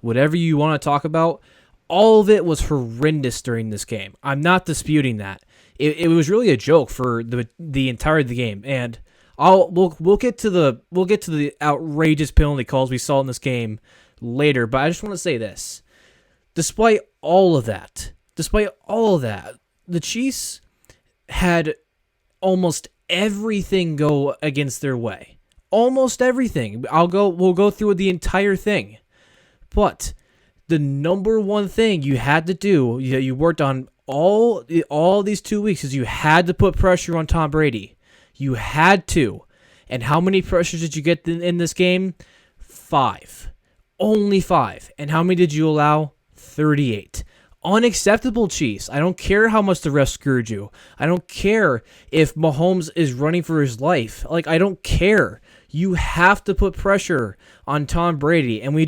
whatever you want to talk about, all of it was horrendous during this game. I'm not disputing that. It was really a joke for the entirety of the game, and we'll get to the outrageous penalty calls we saw in this game later. But I just want to say this: despite all of that, the Chiefs had almost everything go against their way. Almost everything. We'll go through the entire thing. But the number one thing you had to do, you worked on all these 2 weeks, is you had to put pressure on Tom Brady. You had to. And how many pressures did you get in this game? 5. Only 5. And how many did you allow? 38. Unacceptable, Chiefs. I don't care how much the refs screwed you. I don't care if Mahomes is running for his life. I don't care. You have to put pressure on Tom Brady, and we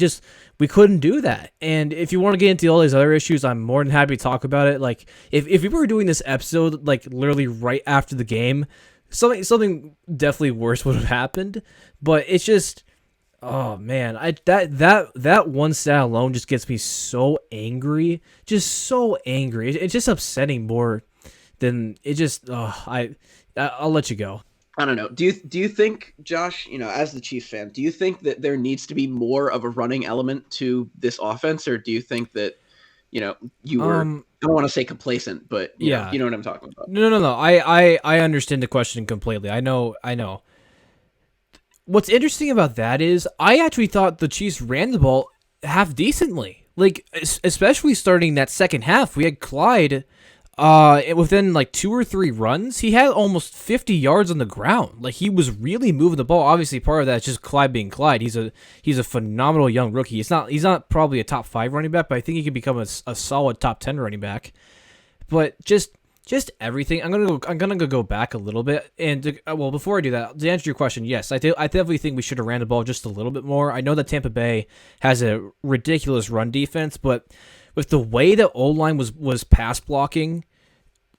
couldn't do that. And if you want to get into all these other issues, I'm more than happy to talk about it. If we were doing this episode literally right after the game, something definitely worse would have happened. But it's just, oh man, that one stat alone just gets me so angry, It's just upsetting more than it just. I'll let you go. I don't know. Do you think, Josh, as the Chiefs fan, do you think that there needs to be more of a running element to this offense, or do you think that, you were, I don't want to say complacent, but you know what I'm talking about? No. I understand the question completely. I know. What's interesting about that is I actually thought the Chiefs ran the ball half decently. Especially starting that second half, we had Clyde. Within 2 or 3 runs, he had almost 50 yards on the ground. He was really moving the ball. Obviously, part of that is just Clyde being Clyde. He's a phenomenal young rookie. He's not probably a top 5 running back, but I think he could become a solid top 10 running back. But just everything. I'm gonna go back a little bit, and before I do that, to answer your question, yes, I definitely think we should have ran the ball just a little bit more. I know that Tampa Bay has a ridiculous run defense, but with the way that O-line was pass blocking,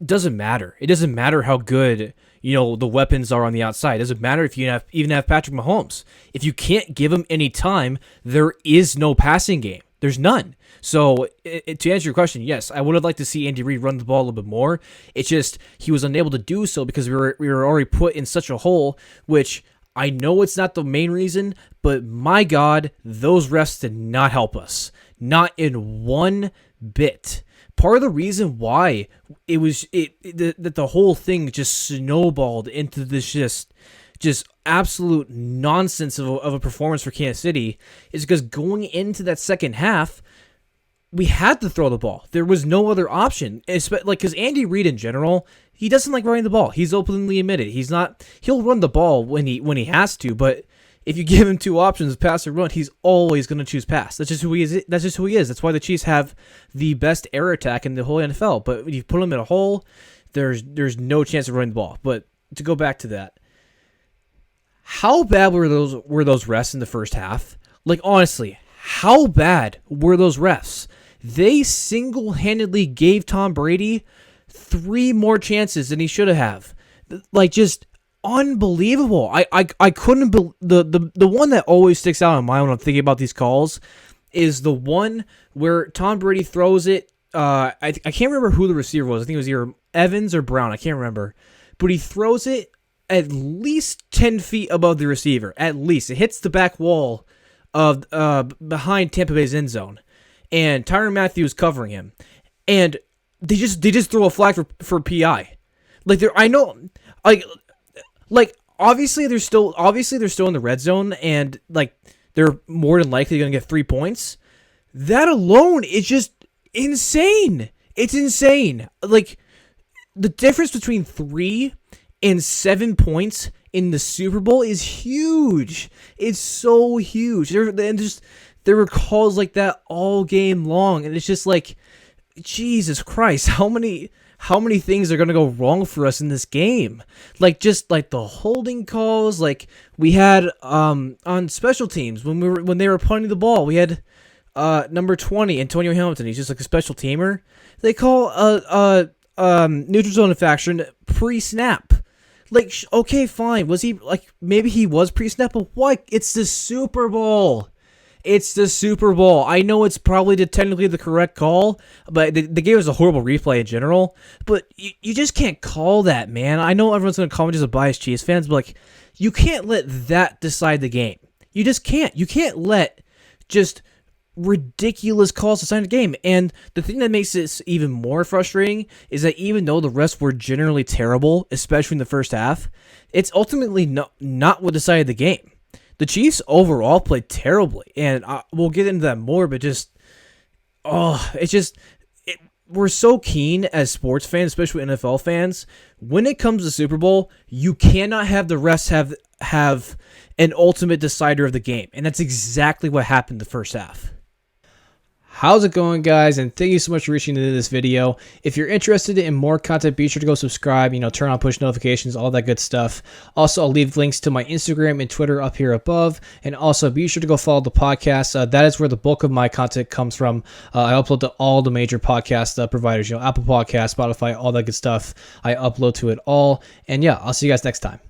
doesn't matter. It doesn't matter how good the weapons are on the outside. It doesn't matter if you even have Patrick Mahomes. If you can't give him any time, there is no passing game. There's none. So to answer your question, yes, I would have liked to see Andy Reid run the ball a little bit more. It's just he was unable to do so because we were already put in such a hole, which I know it's not the main reason, but my God, those refs did not help us. Not in one bit. Part of the reason why that the whole thing just snowballed into this just absolute nonsense of a performance for Kansas City is because going into that second half, we had to throw the ball. There was no other option. Because Andy Reid in general, he doesn't like running the ball. He's openly admitted he'll run the ball when he has to, but if you give him 2 options, pass or run, he's always going to choose pass. That's just who he is. That's why the Chiefs have the best air attack in the whole NFL. But when you put him in a hole, there's no chance of running the ball. But to go back to that, how bad were those refs in the first half? Honestly, how bad were those refs? They single-handedly gave Tom Brady 3 more chances than he should have. Just unbelievable. I couldn't believe the one that always sticks out in my mind when I'm thinking about these calls is the one where Tom Brady throws it. I can't remember who the receiver was. I think it was either Evans or Brown. I can't remember. But he throws it at least 10 feet above the receiver. At least. It hits the back wall of behind Tampa Bay's end zone. And Tyrann Mathieu is covering him. And they just throw a flag for PI. Obviously they're still in the red zone, and they're more than likely going to get 3 points. That alone is just insane. It's insane. The difference between 3 and 7 points in the Super Bowl is huge. It's so huge. There were calls like that all game long, and it's just Jesus Christ, how many things are going to go wrong for us in this game? The holding calls, we had on special teams when they were punting the ball, we had number 20, Antonio Hamilton. He's just a special teamer. They call neutral zone infraction pre-snap. Okay, fine. Was he maybe he was pre-snap, but what? It's the Super Bowl. It's the Super Bowl. I know it's probably technically the correct call, but they gave us a horrible replay in general. But you just can't call that, man. I know everyone's going to call me just a biased Chiefs fans, but like, you can't let that decide the game. You just can't. You can't let just ridiculous calls decide the game. And the thing that makes this even more frustrating is that even though the refs were generally terrible, especially in the first half, it's ultimately not what decided the game. The Chiefs overall played terribly, and we'll get into that more, but we're so keen as sports fans, especially NFL fans, when it comes to Super Bowl, you cannot have the refs have an ultimate decider of the game, and that's exactly what happened the first half. How's it going, guys? And thank you so much for reaching into this video. If you're interested in more content, be sure to go subscribe, turn on push notifications, all that good stuff. Also, I'll leave links to my Instagram and Twitter up here above. And also, be sure to go follow the podcast. That is where the bulk of my content comes from. I upload to all the major podcast providers, Apple Podcasts, Spotify, all that good stuff. I upload to it all. And yeah, I'll see you guys next time.